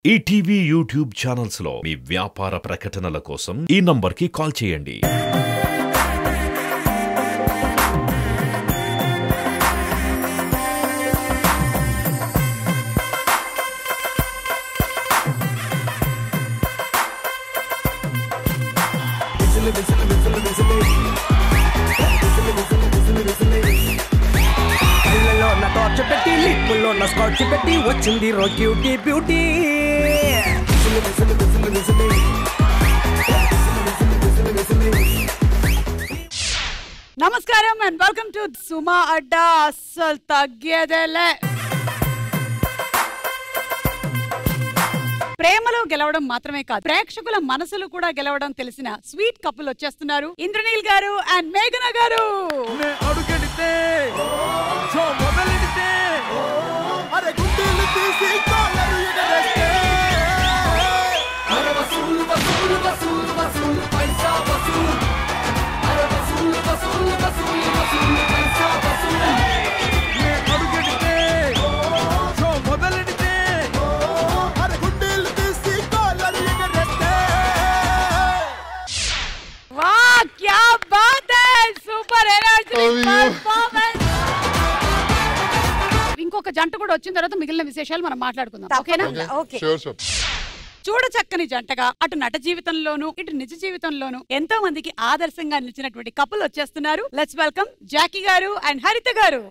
ETV YouTube channels లో మీ వ్యాపార ప్రకటనల కోసం ఈ నంబర్కి కాల్ చేయండి. పెట్టి లిప్పుల్లో నా స్కాచ్ పెట్టి వచ్చింది రో క్యూటీ బ్యూటీ. నమస్కారం అండ్ వెల్కమ్ టు సుమా అడ్డా. అస్సలు తగ్గేదేలే. ప్రేమలో గెలవడం మాత్రమే కాదు, ప్రేక్షకుల మనసులు కూడా గెలవడం తెలిసిన స్వీట్ కపుల్ వచ్చేస్తున్నారు. ఇంద్రనీల్ గారు అండ్ మేఘన గారు. ఇంకొక జంట కూడా వచ్చిన తర్వాత మిగిలిన విశేషాలు మనం మాట్లాడుకుందాం. ఓకేనా? చూడ చక్కని జంటగా అటు నట జీవితంలోను ఇటు నిజ జీవితంలోను ఎంతో మందికి ఆదర్శంగా నిలిచినటువంటి కపుల్ వచ్చేస్తున్నారు. లెట్స్ వెల్కమ్ జాకీ గారు అండ్ హరిత గారు.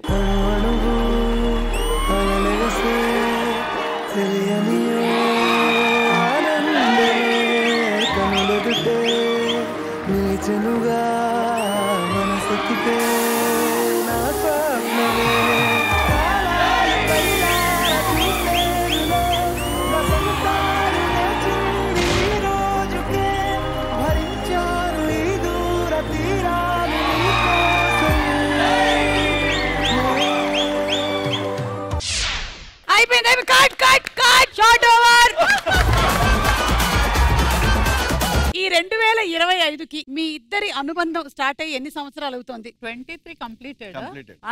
ఈ 2025కి మీ ఇద్దరి అనుబంధం స్టార్ట్ అయ్యి ఎన్ని సంవత్సరాలు అవుతుంది? 23 కంప్లీటెడ్.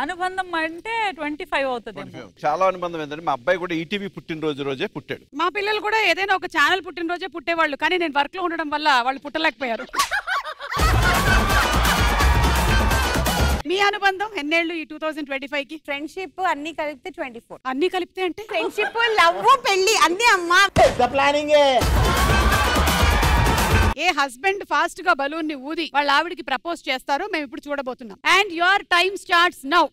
అనుబంధం అంటే 25 అవుతుంది. చాలా అనుబంధం ఏంటంటే మా అబ్బాయి కూడా ఈటీవీ పుట్టినరోజు రోజే పుట్టాడు. మా పిల్లలు కూడా ఏదైనా ఒక ఛానల్ పుట్టినరోజే పుట్టేవాళ్ళు, కానీ నేను వర్క్ లో ఉండడం వల్ల వాళ్ళు పుట్టలేకపోయారు. మీ అనుబంధం ఎన్నేళ్ళు ఈ 2025కి? ఫ్రెండ్షిప్ అన్ని కలిపితే 24. అన్ని కలిపితే అంటే ఫ్రెండ్షిప్, లవ్, పెళ్లి అన్ని అమ్మా. ఏ హస్బెండ్ ఫాస్ట్ గా బలూన్ ని ఊది వాళ్ళ ఆవిడికి ప్రపోజ్ చేస్తారో మేము ఇప్పుడు చూడబోతున్నాం. And your time starts now.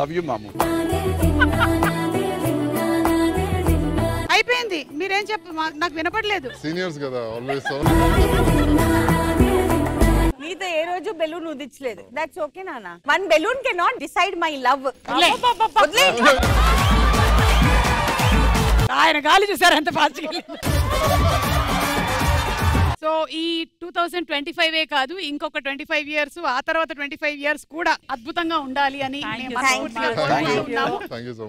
Love you మాము. అయిపోయింది. మీరేం నాకు వినపడలేదు. సీనియర్స్ కదా ఆల్వేస్. నీతో ఏ రోజు బెలూన్ ఉదించలేదు. దట్స్ ఓకే నాన్న. One balloon can not decide my love. ఆయన గాలి చూసారు ఎంత ఫాస్ట్. సో ఈ 2025 కాదు, ఇంకొక 25 ఇయర్స్, ఆ తర్వాత 25 ఇయర్స్ కూడా అద్భుతంగా ఉండాలి అని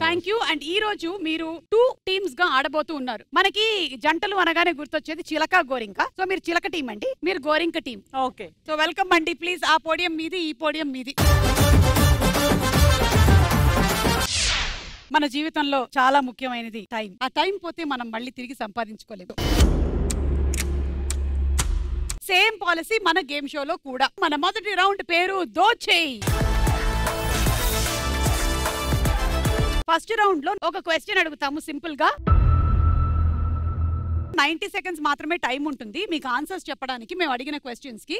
థ్యాంక్ యూ. అండ్ ఈ రోజు మీరు 2 టీమ్స్ గా ఆడబోతూ ఉన్నారు. మనకి జంటలు అనగానే గుర్తొచ్చేది చిలక గోరింక. సో మీరు చిలక టీం అండి, మీరు గోరింక టీం. ఓకే, సో వెల్కమ్ అండి. ప్లీజ్ ఆ పోడియం మీది, ఈ పోడియం మీది. మన జీవితంలో చాలా ముఖ్యమైనది టైం. ఆ టైం పోతే మనం మళ్ళీ తిరిగి సంపాదించుకోలేము. సేమ్ పాలసీ మన గేమ్ షోలో కూడా. మన మొదటి రౌండ్ పేరు దోచేయి. ఫస్ట్ రౌండ్ లో ఒక క్వశ్చన్ అడుగుతాము సింపుల్ గా. 90 సెకండ్స్ మాత్రమే టైం ఉంటుంది మీకు ఆన్సర్స్ చెప్పడానికి. మేము అడిగిన క్వశ్చన్స్ కి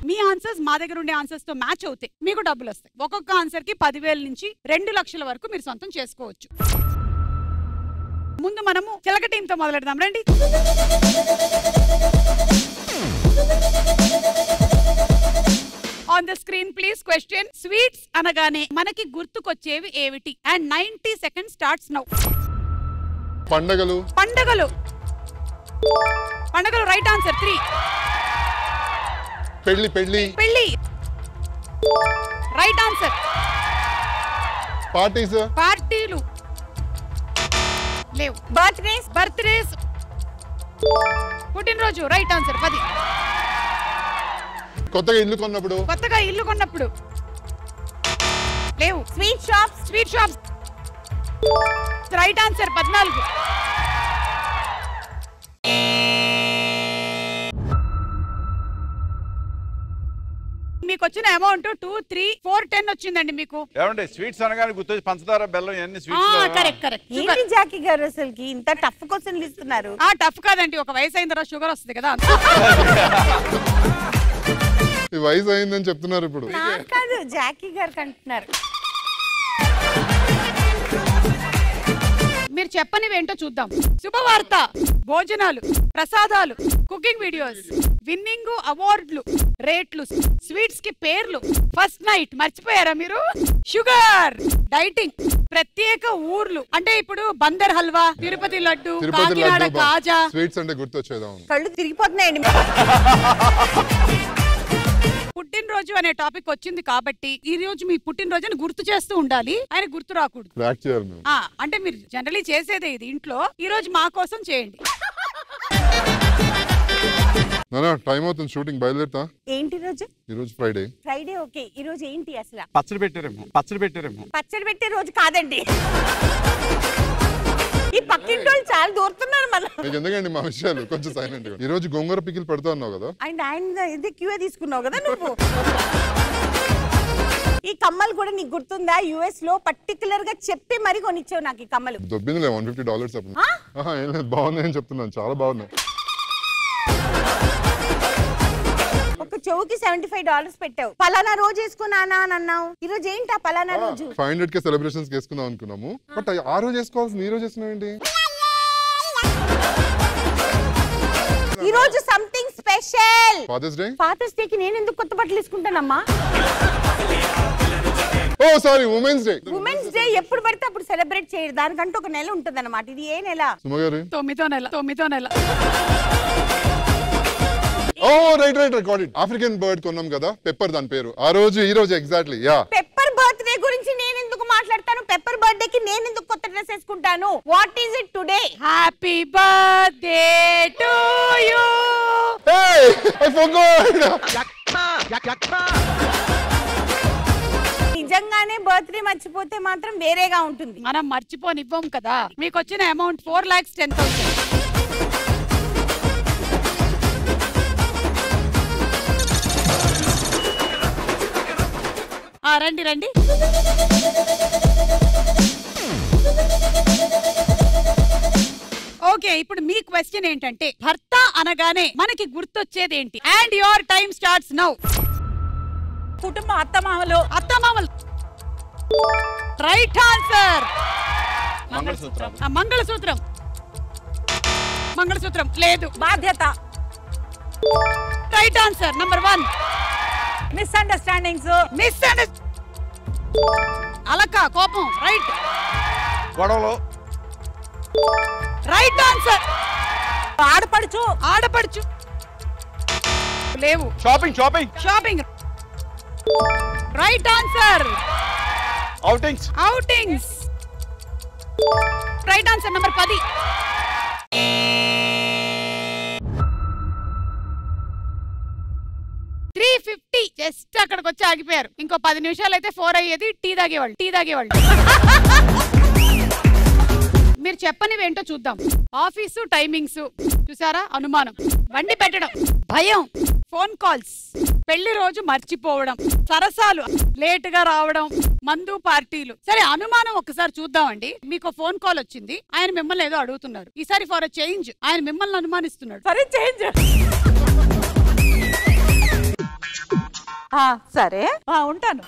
మీ ఆన్సర్స్ మా దగ్గర ఉండే ఆన్సర్స్ తో మ్యాచ్ అవుతాయి, మీకు డబ్బులు వస్తాయి. ఒక్కొక్క ఆన్సర్ కి 10,000 నుంచి 2 లక్షల వరకు మీరు సొంతం చేసుకోవచ్చు. ముందు మనము చిలక టీమ్ తో మొదలెడదాం రండి. On the screen please question. Sweets అనగానే మనకి గుర్తుకొచ్చేవి ఏమిటి? And 90 seconds starts now. పండగలు. పండగలు. పండగలు రైట్ ఆన్సర్. 3. పెళ్లి. పెళ్లి. పెళ్లి రైట్ ఆన్సర్. పార్టీస్. పార్టీలు లేవు. బర్త్డేస్. బర్త్డేస్. పుట్టినరోజు రైట్ ఆన్సర్. 10. కొత్తగా ఇల్లు కొన్నప్పుడు. కొత్తగా ఇల్లు కొన్నప్పుడు లేవు. Sweet shops. Sweet shops right answer 14. మీకు వచ్చిన అమౌంట్ 2, 3, 4, 10 వచ్చిందండి మీకు. ఏమండి స్వీట్స్ అనగానే గుర్తొచ్చి పంచదార బెల్లం ఇవన్నీ కరెక్ట్ కరెక్ట్. ఏంటి జాకీ గారు అసలుకి ఇంత టఫ్ క్వశ్చన్లు ఇస్తున్నారు? టఫ్ కాదండి, ఒక వయసు అయిన తర్వాత షుగర్ వస్తుంది కదా. ఈ వయసు అయిందని చెప్తున్నారు ఇప్పుడు. కాదు జాకీ గారు అంటున్నారు. మీరు చెప్పనివేంటో చూద్దాం. శుభవార్త, భోజనాలు, ప్రసాదాలు, కుకింగ్ వీడియోస్, విన్నింగ్ అవార్డులు, రేట్లు, స్వీట్స్ కి పేర్లు, ఫస్ట్ నైట్ మర్చిపోయారా మీరు? షుగర్, డైటింగ్, ప్రత్యేక ఊర్లు అంటే ఇప్పుడు బందర్ హల్వా, తిరుపతి లడ్డు, కాకినాడ కాజా. స్వీట్స్ అంటే గుర్తొచ్చేదా? కళ్ళు తిరిగిపోతున్నాయండి. పుట్టినరోజు అనే టాపిక్ వచ్చింది కాబట్టి ఈ రోజు మీ పుట్టినరోజుని గుర్తు చేస్తూ ఉండాలి, ఆయన గుర్తు రాకూడదు. అంటే మీరు జనరలీ చేసేదే ఇది ఇంట్లో, ఈ రోజు మా కోసం చేయండి. టైం అవుతుంది, షూటింగ్ బయలుదేరుతా. ఏంటి రోజు? ఈ రోజు ఫ్రైడే. Friday okay. ఈ రోజు ఏంటి అసలు? పచ్చడి పెట్టారేమో. పచ్చడి పెట్టే రోజు కాదండి. ఈ పక్కింటోళ్ళు చాలా దూరుతున్నారు మనం. మీకు ఎందుకండి మా విషయాలు, కొంచెం సైలెంట్ గా. ఈ రోజు గోంగూర పికిల్ పెడతా అన్నావు కదా. ఆయన ఇది క్యూ తీసుకున్నావు కదా నువ్వు. ఈ కమ్మలు కూడా నీకు గుర్తుందా? యుఎస్ లో పర్టికులర్ గా చెప్పి మరి కొనిచ్చావు నాకు ఈ కమ్మలు. దొబ్బిందిలే $150 అప్పుడు. ఏం లేదు, బాగుంది అని చెప్తున్నాను, చాలా బాగున్నాయి. ఒక చెవుకి $75 పెట్టావు. పలానా రోజు వేసుకున్నానా అని అన్నావు. ఈ రోజు ఏంటి పలానా రోజు? 500K సెలబ్రేషన్స్ చేసుకుందాం అనుకున్నాము, బట్ ఆ రోజు వేసుకోవాల్సింది ఈ రోజు వేసుకున్నావు ఏంటి? ఈ రోజు something special. Father's Day. Father's Day కి నేను ఎందుకు కొత్త బట్టలు వేసుకుంటానమ్మా? Oh sorry, Women's Day. Women's Day ఎప్పుడు పడితే అప్పుడు సెలబ్రేట్ చేయరు, దానికంటే ఒక నెల ఉంటది అన్నమాట. ఇది ఏ నెల? సుమగారు 9వ నెల. Oh right got it. African bird కొన్నాం కదా, పెప్పర్ దాని పేరు. ఆ రోజు ఈ రోజు ఎగ్జాక్ట్లీ. యా. పెప్పర్ బర్త్డే గురించి నేను ఎందుకు మాట్లాడతాను? పెప్పర్ బర్త్డే కి నేను ఎందుకు కొత్త డ్రెస్ వేసుకుంటాను? What is it today? Happy birthday to you. Hey, I forgot. నిజంగానే బర్త్డే మర్చిపోతే మాత్రం వేరేగా ఉంటుంది. మనం మర్చిపోనివ్వం కదా. మీకు వచ్చిన అమౌంట్ 4,10,000. రండి రండి. ఓకే, ఇప్పుడు మీ క్వశ్చన్ ఏంటంటే భర్త అనగానే మనకి గుర్తొచ్చేది ఏంటి? And your time starts now. కుటుంబం, అత్తమామలు. Right answer. మంగళసూత్రం. మంగళసూత్రం లేదు. బాధ్యత. Right answer. నంబర్ 1. మిస్అండర్స్టాండింగ్స్. అలక, కోపం. రైట్. గొడవలు. Right answer. ఆడపడుచు. లేవు. Shopping. Right answer. Outings. Right answer. Number 10. Just అక్కడికి వచ్చి ఆగిపోయారు. ఇంకో 10 నిమిషాలు అయితే 4 అయ్యేది. టీ తాగేవాళ్ళు. మీరు చెప్పనివేంటో చూద్దాం. ఆఫీసు టైమింగ్స్ చూసారా? అనుమానం, వండి పెట్టడం, భయం, ఫోన్ కాల్స్, పెళ్లి రోజు మర్చిపోవడం, సరసాలు, లేటుగా రావడం, మందు పార్టీలు. సరే, అనుమానం ఒక్కసారి చూద్దామండి. మీకు ఫోన్ కాల్ వచ్చింది, ఆయన మిమ్మల్ని ఏదో అడుగుతున్నాడు. ఈసారి ఫర్ చేంజ్ ఆయన మిమ్మల్ని అనుమానిస్తున్నాడు. సరే చేంజ్. సరే ఉంటాను.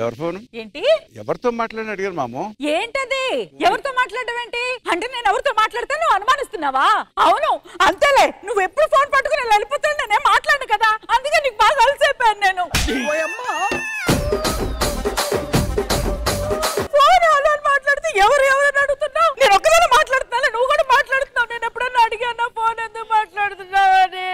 ఎవరి ఫోన్ ఏంటి? ఎవరితో మాట్లాడి అడిగారు మాము. ఏంటది? ఎవరితో మాట్లాడడం ఏంటి? అంటే నేను ఎవరితో మాట్లాడితే నువ్వు అనుమానిస్తున్నావా? అవును అంతేలే. నువ్వు ఎప్పుడు ఫోన్ పట్టుకుని వెళ్ళిపోతాను, నేనే మాట్లాడను కదా, అందుకే నీకు బాగా అలసైపోయాను నేను. ఫోన్ మాట్లాడితే ఎవరు అడుగుతున్నావు? నేను ఒక్కదాన్ని మాట్లాడుతున్నా, నువ్వు కూడా మాట్లాడుతున్నావు. నేను ఎప్పుడన్నా అడిగాను ఫోన్ ఎందుకు మాట్లాడుతున్నావు అని?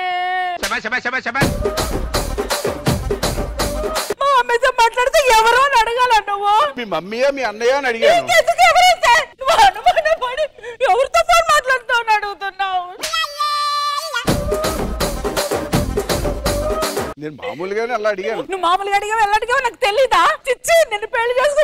మాట్లాడితే ఎవరో అని అడగాల నువ్వు? మీ మమ్మీయా మీ అన్నయ్య అని అడిగాను. ఎవరితో ఫోన్ మాట్లాడుతావు అని అడుగుతున్నావు? నేను మామూలుగానే అలా అడిగాను. నువ్వు మామూలుగా అడిగావు, ఎలా అడిగావు నాకు తెలీదా? చిచ్చి, నిన్ను పెళ్లి చేసుకుని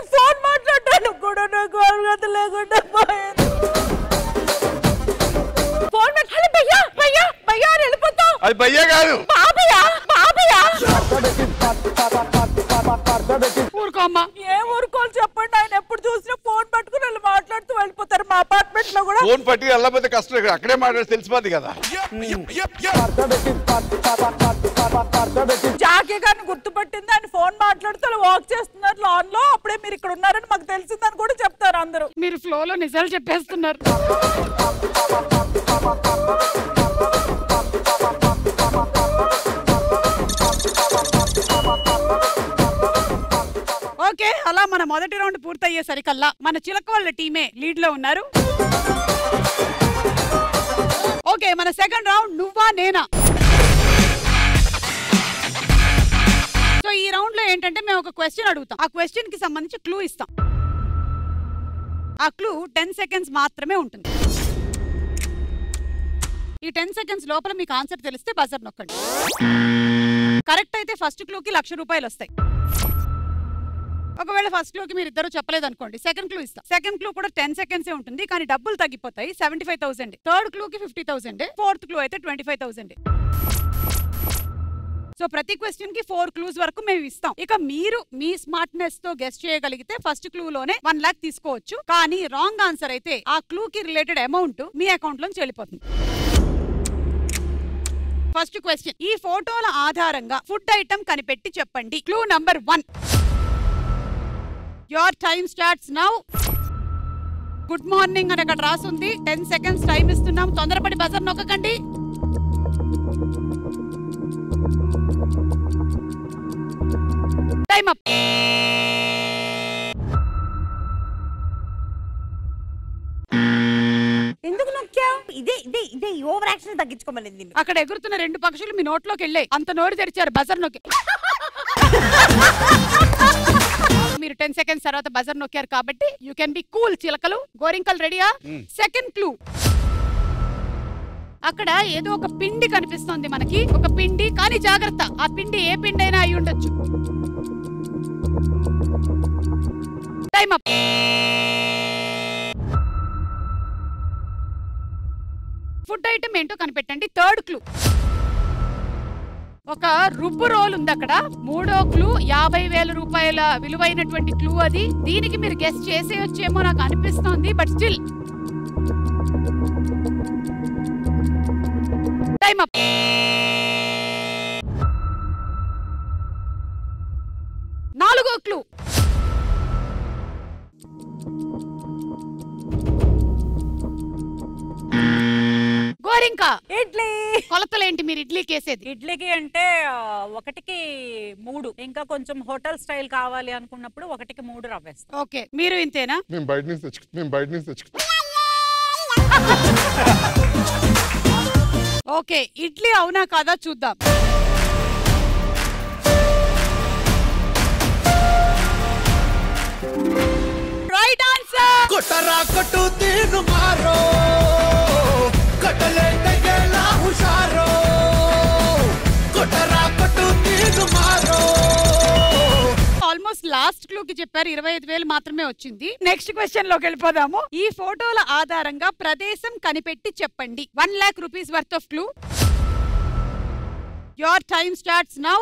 అమ్మా. ఏ ఊరుకోవాలి చెప్పండి, ఆయన ఎప్పుడు చూసినా ఫోన్ పట్టుకుని వాళ్ళు మాట్లాడుతూ వెళ్ళిపోతారు. మా అపార్ట్మెంట్ లో కూడా ఫోన్ పట్టుకు వెళ్ళకపోతే కష్టం, అక్కడే మాట్లాడి తెలిసిపోద్ది కదా. జాకే గారిని గుర్తుపట్టింది, ఆయన ఫోన్ మాట్లాడుతూ వాక్ చేస్తున్నారు లాన్ లో, అప్పుడే మీరు ఇక్కడ ఉన్నారని మాకు తెలిసిందని కూడా చెప్తారు అందరూ. మీరు ఫ్లోలో నిజాలు చెప్పేస్తున్నారు. ఓకే, అలా మన మొదటి రౌండ్ పూర్తయ్యేసరికల్లా మన చిలక వాళ్ళ టీమే లీడ్ లో ఉన్నారు. ఓకే, మన సెకండ్ రౌండ్ నువ్వా నేనా. సో ఈ రౌండ్ లో ఏంటంటే మేము ఒక క్వశ్చన్ అడుగుతాం, ఆ క్వశ్చన్ కి సంబంధించి క్లూ ఇస్తాం. ఆ క్లూ 10 సెకండ్స్ మాత్రమే ఉంటుంది. ఈ 10 సెకండ్స్ లోపల మీకు ఆన్సర్ తెలిస్తే బజర్ నొక్కండి. కరెక్ట్ అయితే ఫస్ట్ క్లూకి 1,00,000 రూపాయలు వస్తాయి. ఒకవేళ ఫస్ట్ క్లూకి మీరు ఇద్దరు చెప్పలేదు అనుకోండి, సెకండ్ క్లూ ఇస్తాం. సెకండ్ క్లూ కూడా 10 సెకండ్సే ఉంటుంది, కానీ డబ్బులు తగ్గిపోతాయి. 75,000. థర్డ్ క్లూకి 50,000. ఫోర్త్ క్లూ అయితే 25,000. సో ప్రతి క్వశ్చన్ కి 4 క్లూస్ వరకు మేము ఇస్తాం. ఇక మీరు మీ స్మార్ట్నెస్ తో గెస్ట్ చేయగలిగితే ఫస్ట్ క్లూ లోనే 1 లాక్ తీసుకోవచ్చు. కానీ రాంగ్ ఆన్సర్ అయితే ఆ క్లూ కి రిలేటెడ్ అమౌంట్ మీ అకౌంట్ లోంచి వెళ్ళిపోతుంది. ఫస్ట్ క్వశ్చన్, ఈ ఫోటోల ఆధారంగా ఫుడ్ ఐటమ్ కనిపెట్టి చెప్పండి. Clue number 1. Your time starts now. Good morning అని అక్కడ రాసుంది. 10 సెకండ్స్ టైం ఇస్తున్నాం, తొందరపడి బజర్ నొక్కకండి. Time up. ఎందుకు నొక్కావు? ఇదే ఓవర్ యాక్షన్ తగ్గించుకోమలేదు. అక్కడ ఎగురుతున్న 2 పక్షులు మీ నోట్లోకి వెళ్ళాయి, అంత నోరు తెరిచారు, బజర్ నొక్కి. మీరు 10 సెకండ్స్ తర్వాత బజర్ నొక్కారు కాబట్టి యూ కెన్ బి కూల్. చిలకలు గోరింకలు రెడీయా? సెకండ్ క్లూ, అక్కడ ఏదో ఒక పిండి కనిపిస్తోంది మనకి, ఒక పిండి. కానీ జాగ్రత్త, ఆ పిండి ఏ పిండి అయినా అయి ఉండొచ్చు. Time up. ఫుడ్ ఐటమ్ ఏంటో కనిపెట్టండి. థర్డ్ క్లూ, ఒక రుబ్బు రోల్ ఉంది అక్కడ. మూడో క్లూ 50,000 రూపాయల విలువైనటువంటి క్లూ అది. దీనికి మీరు గెస్ట్ చేసేయొచ్చేమో నాకు అనిపిస్తోంది, బట్ స్టిల్. Time up. నాలుగో క్లూ, గోరింకా. ఇడ్లీ. కొలతలేంటి మీరు ఇడ్లీకి వేసేది? ఇడ్లీకి అంటే 1కి 3, ఇంకా కొంచెం హోటల్ స్టైల్ కావాలి అనుకున్నప్పుడు 1కి 3 రవ్వేస్తాం. ఓకే, మీరు ఇంతేనా? మేము బయట నుంచి తెచ్చుకుంటాం. ఓకే, ఇడ్లీ అవునా కాదా చూద్దాం. Right answer. కొట్టరా కొట్టు తీరు మారో, కొట్టలే తగేలా హుషారో, కొట్టరా కొట్టు తీరు మారో. ఆల్మోస్ట్ లాస్ట్ క్లూ కి చెప్పారు, 25,000 మాత్రమే వచ్చింది. నెక్స్ట్ క్వశ్చన్ లోకి వెళ్ళిపోదాము. ఈ ఫోటోల ఆధారంగా ప్రదేశం కనిపెట్టి చెప్పండి. 1 lakh rupees worth of clue. Your time starts now.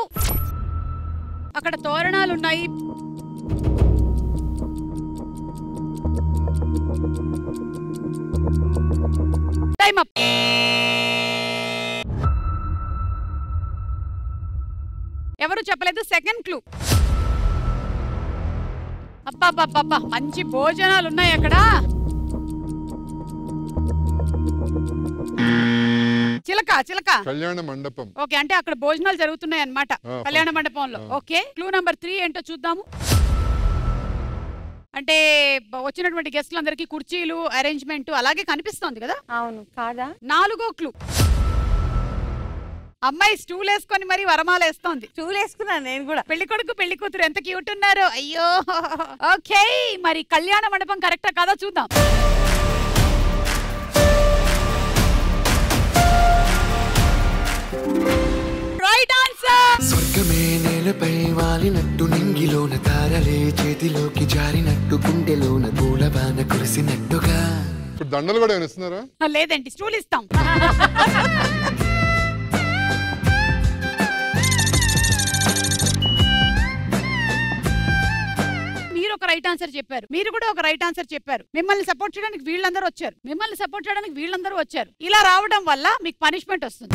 అక్కడ తోరణాలు ఉన్నాయి. Time up. ఎవరు చెప్పలేదు. సెకండ్ క్లూ, అబ్బా మంచి భోజనాలు ఉన్నాయి అక్కడ. చిలక కళ్యాణ మండపం. ఓకే, అంటే అక్కడ భోజనాలు జరుగుతున్నాయి అన్నమాట కళ్యాణ మండపంలో. ఓకే, క్లూ నంబర్ 3 ఏంటో చూద్దాము. అంటే వచ్చినటువంటి గెస్ట్లందరికీ కుర్చీలు అరేంజ్మెంట్ అలాగే కనిపిస్తోంది కదా? అవును కాదా? నాలుగో క్లూ, అమ్మాయి స్టూల్ వేసుకొని మరి వరమాలు వేస్తోంది. స్టూల్ వేసుకున్నాను నేను కూడా. పెళ్లి కొడుకు పెళ్లి కూతురు ఎంత క్యూట్ ఉన్నారు. అయ్యో. ఓకే, మరి కళ్యాణ మండపం కరెక్టా కాదా చూద్దాం. Right answer. స్వర్గమే నేలపై వాలినట్టు, నింగిలోన తారలే చేతిలోకి జారినట్టు, గుండెలోన పూలవాన కురిసినట్టుగా. ఇప్పుడు దండలు కూడా ఏమైనా ఇస్తున్నారా? లేదండి, స్టూల్ ఇస్తాం. ఒక రైట్ ఆన్సర్ చెప్పారు, మీరు కూడా ఒక రైట్ ఆన్సర్ చెప్పారు. మిమ్మల్ని సపోర్ట్ చేయడానికి వీళ్ళందరూ వచ్చారు, మిమ్మల్ని సపోర్ట్ చేయడానికి వీళ్ళందరూ వచ్చారు. ఇలా రావడం వల్ల మీకు పనిష్మెంట్ వస్తుంది.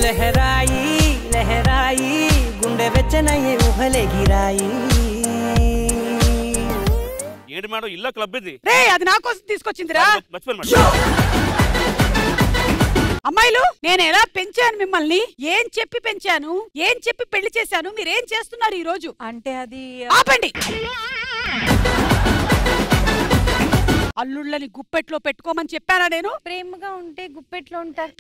లహరాయి లహరాయి గుండె వెచ్చనయ్యే ఊహలే గిరాయి. ఏడు మేడం ఇల్లు క్లబ్ ఇది. రే అది నా కోసం తీసుకొచ్చిందిరా. అమ్మాయిలు నేను ఎలా పెంచాను మిమ్మల్ని, ఏం చెప్పి పెంచాను, ఏం చెప్పి పెళ్లి చేశాను, మీరేం చేస్తున్నారు ఈ రోజు? అంటే అది ఆపండి. అల్లుళ్ళని గుప్పెట్లో పెట్టుకోమని చెప్పానా నేను? ప్రేమగా ఉంటే గుప్పెట్లో ఉంటారు.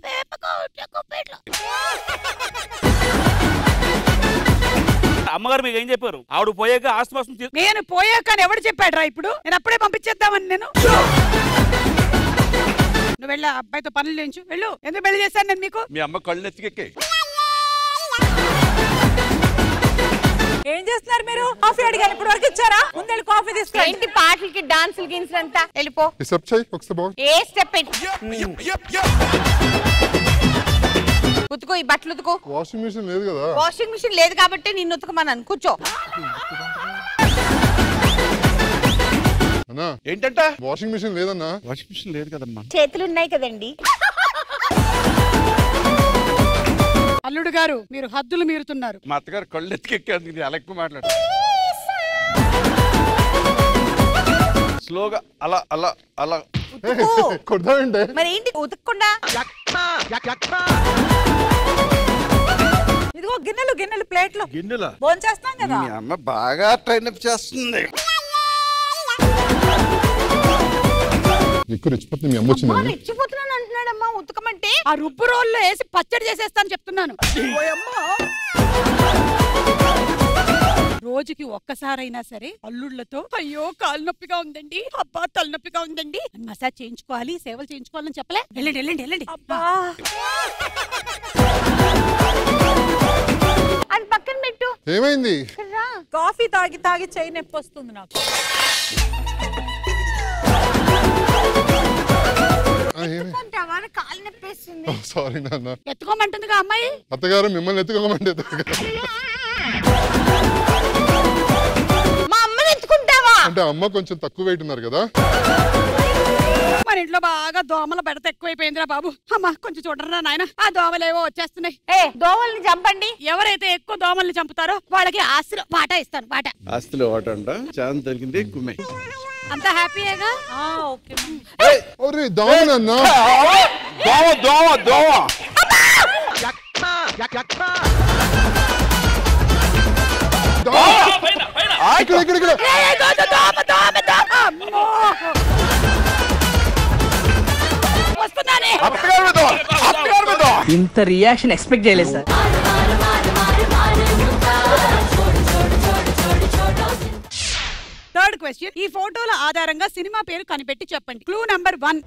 అమ్మగారు మీకు ఏం చెప్పారు? ఆవిడ పోయాక ఆస్తిపాసం నేను పోయాక ఎవడు చెప్పాడురా? ఇప్పుడు నేను అప్పుడే పంపించేద్దామని నేను. నువ్వు వెళ్ళా అబ్బాయితో పనులు చేయించు వెళ్ళు. ఎందుకు పెళ్లి చేశాను నేను మీకు? మీ అమ్మ కళ్ళు ఎత్తికెక్కే. ఏం చేస్తున్నారు మీరు? కాఫీ అడిగాను ఇప్పుడు వరకు ఇచ్చారా? ముందు కాఫీ తీసుకో. ఏంటి పాటలకి డాన్సులు గిన్సులు అంతా వెళ్ళిపో. స్టెప్ చేయి ఒకసారి. ఏ స్టెప్ ఉతుకో, ఈ బట్టలు ఉతుకో. వాషింగ్ మిషన్ లేదు కదా. వాషింగ్ మిషన్ లేదు కాబట్టి నిన్ను ఉతకమన్నాను. కూర్చో. అన్నా ఏంటంట? వాషింగ్ మిషన్ లేదన్నా. వాషింగ్ మిషన్ లేదు కదమ్మా. చేతులు ఉన్నాయి కదండి. అల్లుడు గారు మీరు హద్దులు మీరుతున్నారు. మా అత్తగారు కళ్ళు ఎత్తికెక్కే అలా ఎక్కువ మాట్లాడు. స్లోగా అలా అలా అలా కొడతామంటే మరి ఏంటి ఉతకకుండా? ఇదిగో గిన్నెలు గిన్నెలు ప్లేట్లు గిన్నెల భోజనం చేస్తాం కదా. మీ అమ్మ బాగా ట్రైన్ అప్ చేస్తుంది. ఎక్కువ రెచ్చిపోతుంది మీ అమ్మ వచ్చిందని. రెచ్చిపోతున్నాను అంటున్నాడమ్మా ఉతకమంటే. ఆ రుబ్బు రోల్లో వేసి పచ్చడి చేసేస్తాను చెప్తున్నాను. రోజుకి ఒక్కసారైనా సరే అల్లుళ్ళతో అయ్యో కాలు నొప్పిగా ఉందండి, అబ్బా తలనొప్పిగా ఉందండి, మసాజ్ చేయించుకోవాలి, సేవలు చేయించుకోవాలని చెప్పలే? వెళ్ళండి వెళ్ళండి వెళ్ళండి. అది పక్కన పెట్టు. ఏమైంది? కాఫీ తాగి తాగి చెయ్యి నొప్పి వస్తుంది నాకు. కాలు నొప్పేస్తుంది. సారీ నాన్న. ఎత్తుకోమంటుందిగా అమ్మాయి. అత్తగారు మిమ్మల్ని ఎత్తుకోమంటే మా అమ్మని ఎత్తుకుంటావా? అంటే అమ్మ కొంచెం తక్కువ వెయిట్ ఉన్నారు కదా. మన ఇంట్లో బాగా దోమల బెడత ఎక్కువైపోయిందిరా బాబు. అమ్మా కొంచెం చూడరా నాయన, ఆ దోమలేవో వచ్చేస్తున్నాయి. దోమల్ని చంపండి. ఎవరైతే ఎక్కువ దోమల్ని చంపుతారో వాళ్ళకి ఆస్తిలో వాటా ఇస్తాను. వాటా ఆస్తిలో వాటా అంట. ఛాన్స్ దొరికింది కుమ్మే. అంత హ్యాపీయేగా? ఓకే. ఒరే దోమనన్నా. దోమ దోమ దోమ. ఇక్కడ ఇక్కడ వస్తున్నానే. ఇంత రియాక్షన్ ఎక్స్పెక్ట్ చేయలేదు సార్. థర్డ్ క్వశ్చన్, ఈ ఫోటోల ఆధారంగా సినిమా పేరు కనిపెట్టి చెప్పండి. Clue number 1.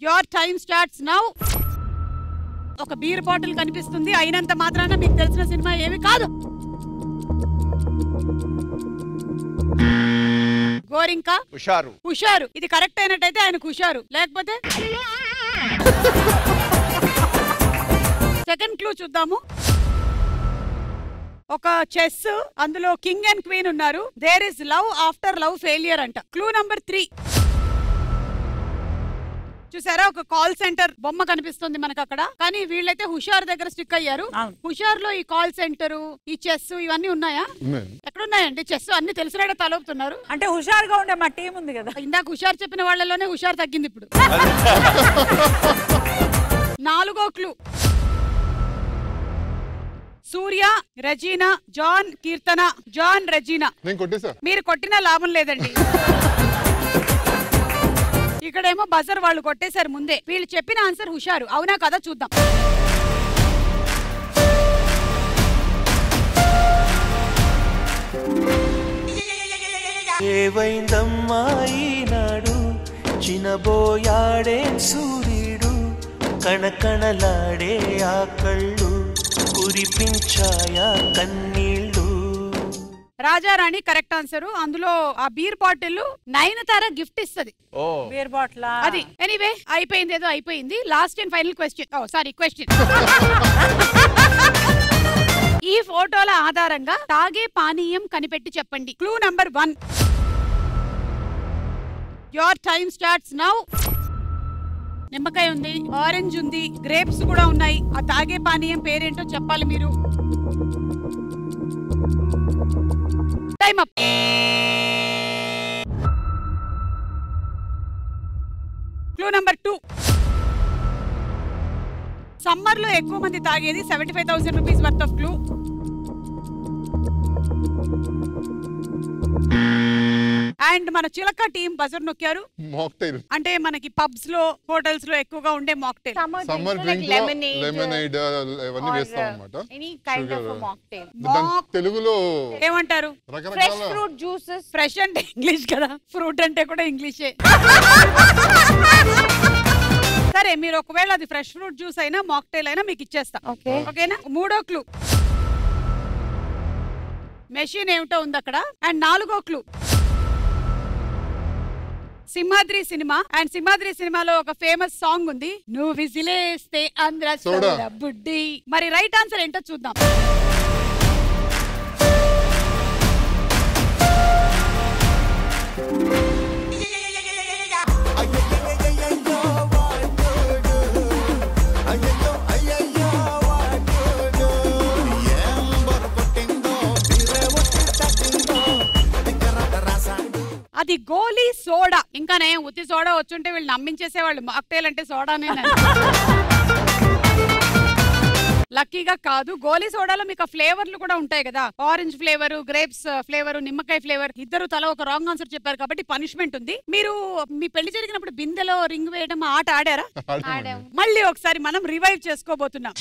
Your time starts now. ఒక బీర్ బాటిల్ కనిపిస్తుంది, అయినంత మాత్రాన మీకు తెలిసిన సినిమా ఏమి కాదు. గోరింక హుషారు. హుషారు. ఇది కరెక్ట్ అయినట్టయితే ఆయనకు హుషారు, లేకపోతే సెకండ్ క్లూ చూద్దాము. ఒక చెస్, అందులో కింగ్ అండ్ క్వీన్ ఉన్నారు. There is love after love failure అంట. Clue number 3. చూసారా, ఒక కాల్ సెంటర్ బొమ్మ కనిపిస్తుంది మనకు అక్కడ, కానీ వీళ్ళైతే హుషార్ దగ్గర స్టిక్ అయ్యారు. హుషార్ లో ఈ కాల్ సెంటర్, ఈ చెస్ ఇవన్నీ ఉన్నాయా? ఎక్కడున్నాయండి చెస్? అన్ని తెలిసినట్టే తలోపుతున్నారు. అంటే హుషారుగా ఉండే మా టీం ఉంది కదా. ఇందాక హుషార్ చెప్పిన వాళ్ళలోనే హుషార్ తగ్గింది ఇప్పుడు. 4వ క్లూ. సూర్య, రెజీనా, జాన్, కీర్తన. జాన్, రెజీనా. నేను కొట్టేసా. మీరు కొట్టినా లాభం లేదండి. ఇక్కడేమో బజర్ వాళ్ళు కొట్టేశారు ముందే. వీళ్ళు చెప్పిన ఆన్సర్ హుషారు. అవునా కదా చూద్దాం. ఏవైందమ్మా ఈనాడు చినబోయాడే సూర్యుడు కణకణలాడే ఆ కళ్ళు కురిపించాయా కన్నీళ్ళు. రాజారాణి కరెక్ట్ ఆన్సర్. అందులో ఆ బీర్ బాటిల్ నయనతార గిఫ్ట్ ఇస్తుంది. బీర్ బాటిల్ అది. ఎనీవే అయిపోయింది, ఏదో అయిపోయింది. Last and final question. Sorry question. ఈ ఫోటోల ఆధారంగా తాగే పానీయం కనిపెట్టి చెప్పండి. Clue number 1. Your time starts now. నిమ్మకాయ ఉంది, ఆరెంజ్ ఉంది, గ్రేప్స్ కూడా ఉన్నాయి. ఆ తాగే పానీయం పేరేంటో చెప్పాలి మీరు. Time up. Clue number 2. Summer లో ఎక్కువ మంది తాగేది 75,000 rupees worth of clue. And మన చిలక టీం బజర్ నొక్కారు. మాక్టైల్ అంటే మనకి పబ్స్ లో హోటల్స్ లో ఎక్కువగా ఉండే మాక్టైల్. సమ్మర్ డ్రింక్ లో లెమనేడ్ అవన్నీ వేస్తాం అన్నమాట. Any kind of mocktail. తెలుగులో ఏమంటారు? Fresh fruit juices. ఫ్రెష్ అంటే ఇంగ్లీష్ కదా, ఫ్రూట్ అంటే కూడా ఇంగ్లీషే. సరే, మీరు ఒకవేళ అది ఫ్రెష్ ఫ్రూట్ జ్యూస్ అయినా మాక్టైల్ అయినా మీకు ఇచ్చేస్తా. ఓకేనా? 3వ క్లూ మెషిన్ ఏమిటో ఉంది అక్కడ. అండ్ 4వ clue Simhadri cinema. And Simhadri సినిమాలో ఒక ఫేమస్ సాంగ్ ఉంది, నువ్వు విజిలేస్తే ఆంధ్ర సోడా బుడ్డి. మరి రైట్ ఆన్సర్ ఏంటో చూద్దాం. అది గోలీ సోడా. ఇంకా నేను ఉత్తి సోడా వచ్చుంటే వీళ్ళు నమ్మించేసేవాళ్ళు మాక్టైల్ అంటే సోడానే. లక్కీగా కాదు. గోలీ సోడాలో మీకు ఫ్లేవర్లు కూడా ఉంటాయి కదా, ఆరెంజ్ ఫ్లేవర్, గ్రేప్స్ ఫ్లేవర్, నిమ్మకాయ ఫ్లేవర్. ఇద్దరు తల ఒక రాంగ్ ఆన్సర్ చెప్పారు కాబట్టి పనిష్మెంట్ ఉంది. మీరు మీ పెళ్లి జరిగినప్పుడు బిందెలో రింగ్ వేయడం ఆట ఆడారా? మళ్ళీ ఒకసారి మనం రివైవ్ చేసుకోబోతున్నాం.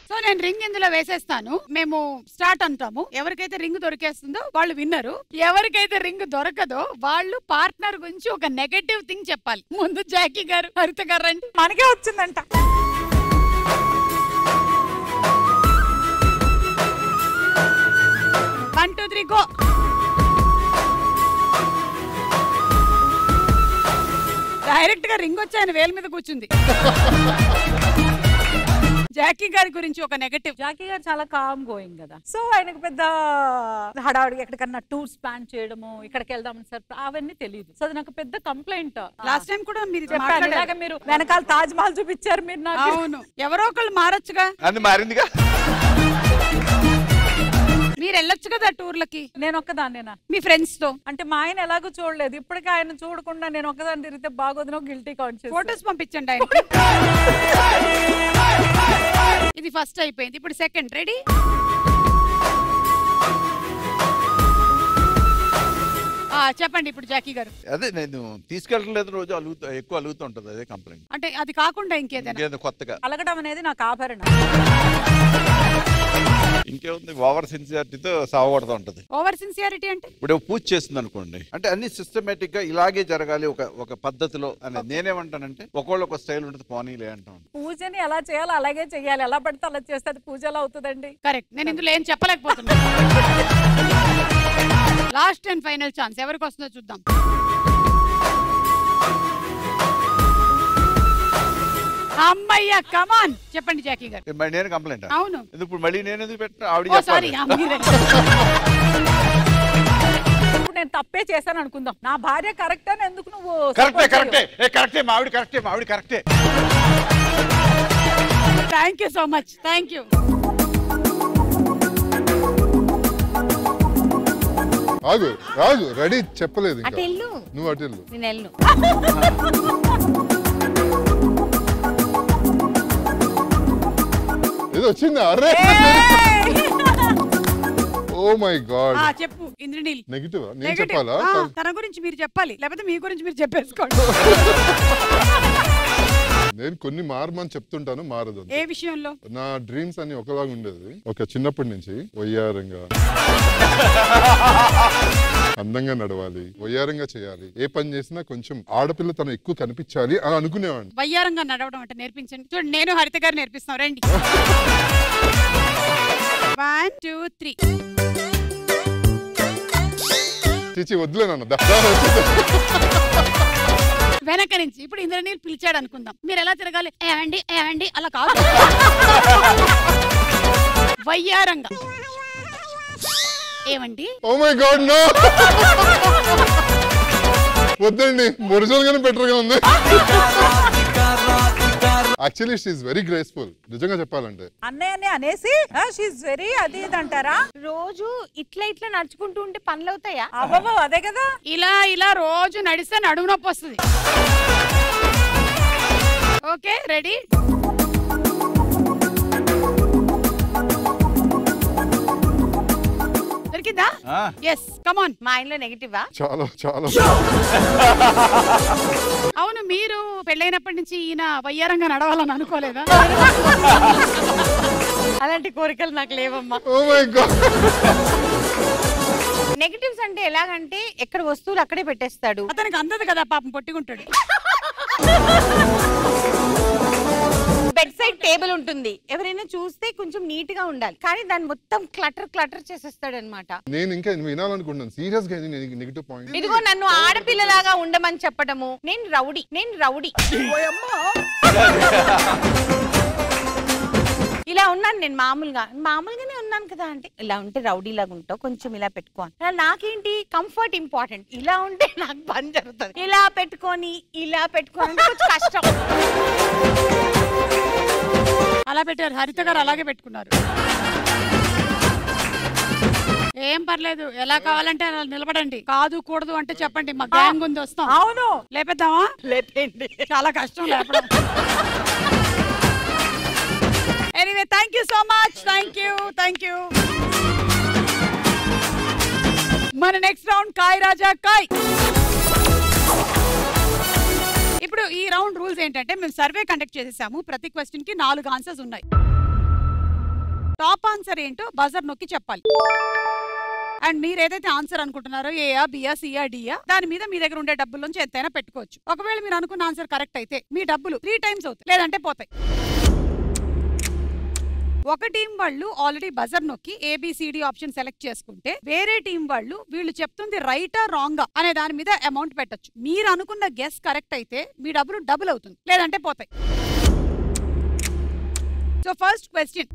సో నేను రింగ్ ఇందులో వేసేస్తాను, మేము స్టార్ట్ అంటాము. ఎవరికైతే రింగ్ దొరికేస్తుందో వాళ్ళు విన్నరు. ఎవరికైతే రింగ్ దొరకదో వాళ్ళు పార్ట్నర్ గురించి ఒక నెగటివ్ థింగ్ చెప్పాలి. ముందు జాకీ గారు, హరిత గారు రండి. మనకే వచ్చిందంట. 1 2 3 గో. డైరెక్ట్ గా రింగ్ వచ్చి ఆయన వేల మీద కూర్చుంది. జాకీ గారి గురించి ఒక నెగటివ్. జాకీ గారు చాలా కామ్ గోయింగ్ కదా, సో ఆయనకు పెద్ద హడావుడిగా ఎక్కడికన్నా టూర్స్ ప్లాన్ చేయడము, ఇక్కడికి వెళ్దాం సార్ అవన్నీ తెలియదు. సో అది నాకు పెద్ద కంప్లైంట్. లాస్ట్ టైం కూడా మీరు చెప్పారు, మీరు వెనకాల తాజ్ మహల్ చూపించారు మీరు నాకు. అవును, ఎవరో ఒకళ్ళు మారొచ్చుగా. అది మారిందిగా. మీరు వెళ్ళొచ్చు కదా టూర్లకి. నేను ఒక్కదాన్నేనా? మీ ఫ్రెండ్స్ తో. అంటే మా ఆయన ఎలాగో చూడలేదు, ఇప్పటికీ ఆయన చూడకుండా నేను ఒక్కదాన్ని తిరిగితే బాగోదు, గిల్టీ కాన్షియస్. ఫోటోస్ పంపించండి ఆయనకి. ఇది ఫస్ట్ అయిపోయింది, ఇప్పుడు సెకండ్. రెడీ? చెప్పండి ఇప్పుడు జాకీ గారు. అదే నేను తీసుకెళ్ళలేదు, రోజు ఎక్కువ అలుగుతుంటది, అదే కంప్లైంట్. అంటే అది కాకుండా ఇంకేదైనా కొత్తగా అలగడం అనేది నాకు ఆభరణం. ఇంకేముంది, ఓవర్ సిన్సియారిటీతో సావగొడతా ఉంటది. ఓవర్ సిన్సియారిటీ అంటే ఇప్పుడు పూజ చేస్తుంది అనుకోండి, అంటే అన్ని సిస్టమేటిక్ గా ఇలాగే జరగాలి ఒక పద్ధతిలో అని. నేనేమంటానంటే ఒకళ్ళు ఒక స్టైల్ ఉంటుంది, పోనీలే అంటాను. పూజని ఎలా చేయాలో అలాగే చేయాలి, ఎలా పడితే అలా చేస్తే అది పూజ ఎలా అవుతుందండి? కరెక్ట్. నేను ఇందులో ఏం చెప్పలేకపోతున్నా. లాస్ట్ అండ్ ఫైనల్ ఛాన్స్, ఎవరికి వస్తుందో చూద్దాం. అమ్మయ్య, కమాన్ చెప్పండి జాకీ గారు. నేను కంప్లైంట్. అవును, ఇప్పుడు మళ్ళీ నేను ఎందుకు పెట్టిన ఆవిడ. సారీ, ఇప్పుడు నేను తప్పే చేశాను అనుకుందాం, నా భార్య కరెక్ట్ అని ఎందుకు నువ్వు? కరెక్టే మావిడ కరెక్టే. Thank you so much, thank you. ఆగు ఆగు, రెడీ చెప్పలేదు ఇంకా. నువ్వు అటు వెళ్ళు. ఏదో వచ్చిందా? అరే ఓ మై గాడ్. చెప్పు ఇంద్రనీల్. నెగటివ్ నేను చెప్పాలా? తన గురించి మీరు చెప్పాలి, లేకపోతే మీ గురించి మీరు చెప్పేసుకోండి. నేను కొన్ని మారమని చెప్తుంటాను, మారదు. ఏ విషయంలో? నా డ్రీమ్స్ అన్ని ఒకలాగా ఉండేది. ఒక చిన్నప్పటి నుంచి వయ్యారంగా, అందంగా నడవాలి, వయ్యారంగా చేయాలి, ఏ పని చేసినా కొంచెం ఆడపిల్ల తను ఎక్కువ కనిపించాలి అని అనుకునేవాడిని. వయ్యారంగా నడవడం అంటే నేర్పించండి. చూడండి, నేను హరిత గారు నేర్పిస్తాను, రండి. 1 2 3. చీచి వద్దులే నాన్న. వెనక నుంచి. ఇప్పుడు ఇంద్రనీల్ పిలిచాడు అనుకుందాం, మీరు ఎలా తిరగాలి? ఏవండి ఏవండి అలా కాదు, వయ్యారంగా. ఏమండి? Oh my god no. వద్దండి, ఒరిజినల్ గానే బెటర్ గా ఉంది. Actually she is very graceful. నిజంగా చెప్పాలంటే అన్నయ్య అనేసి షీ ఇస్ వెరీ అది ఇది అంటారా? రోజు ఇట్లా ఇట్లా నడుచుకుంటూ ఉంటే పనులు అవుతాయా? అవ్వవు, అదే కదా. ఇలా రోజు నడిస్తే నడుము నొప్పి వస్తుంది. Okay, ready? దొరికిందా? yes come on. మా ఇంట్లో నెగటివా? చాలా చాలా. అవును, మీరు పెళ్ళైనప్పటి నుంచి ఈయన వయ్యారంగా నడవాలని అనుకోలేదా? అలాంటి కోరికలు నాకు లేవమ్మా. ఓ మై గాడ్. నెగటివ్స్ అంటే ఎలాగంటే ఎక్కడ వస్తువులు అక్కడే పెట్టేస్తాడు. అతనికి అందదు కదా పాపం, పొట్టిగుంటాడు. బెడ్ సైడ్ టేబుల్ ఉంటుంది, ఎవరైనా చూస్తే కొంచెం నీట్ గా ఉండాలి, కానీ దాన్ని మొత్తం క్లటర్ చేసేస్తాడు అనమాట. నేను ఇంకా వినాలనుకుంటున్నాను సీరియస్ గా నెగటివ్ పాయింట్. ఇదిగో నన్ను ఆడపిల్లలాగా ఉండమని చెప్పడము. నేను రౌడీ ఇలా ఉన్నాను నేను. మామూలుగానే ఉన్నాను కదా అంటే, ఇలా ఉంటే రౌడీ లాగా ఉంటావు, కొంచెం ఇలా పెట్టుకో. నాకేంటి కంఫర్ట్ ఇంపార్టెంట్. ఇలా ఉంటే నాకు పని జరుగుతుంది. ఇలా పెట్టుకొని కొంచెం కష్టం. అలా పెట్టారు, హరిత గారు అలాగే పెట్టుకున్నారు. ఏం పర్లేదు, ఎలా కావాలంటే అలా నిలబడండి. కాదు కూడదు అంటే చెప్పండి, మా గ్యాంగ్ ఉంది, వస్తాం. అవును, లేపేద్దామా? లేపేయండి, చాలా కష్టం లేపడం. Anyway, thank you so much. Thank you. మన నెక్స్ట్ రౌండ్ కాయ్ రాజా కాయ్. ఇప్పుడు ఈ రౌండ్ రూల్స్ ఏంటంటే, మేము సర్వే కండక్ట్ చేసేసాము. ప్రతి క్వశ్చన్ కి 4 ఆన్సర్స్ ఉన్నాయి. టాప్ ఆన్సర్ ఏంటో బజర్ నొక్కి చెప్పాలి. అండ్ మీరు ఏదైతే ఆన్సర్ అనుకుంటున్నారో, ఏయా బియా సియా డియా, దాని మీద మీ దగ్గర ఉండే డబ్బుల నుంచి ఎంతైనా పెట్టుకోవచ్చు. ఒకవేళ మీరు అనుకున్న ఆన్సర్ కరెక్ట్ అయితే మీ డబ్బులు 3 టైమ్స్ అవుతాయి, లేదంటే పోతాయి. ఒక టీం వాళ్ళు ఆల్రెడీ బజర్ నొక్కి ఏబిసిడి ఆప్షన్ సెలెక్ట్ చేసుకుంటే, వేరే టీం వాళ్ళు వీళ్ళు చెప్తుంది రైటా రాంగా అనే దాని మీద అమౌంట్ పెట్టొచ్చు. మీరు అనుకున్న గెస్ కరెక్ట్ అయితే మీ డబ్బులు డబుల్ అవుతుంది, లేదంటే పోతాయి. సో ఫస్ట్ క్వశ్చన్,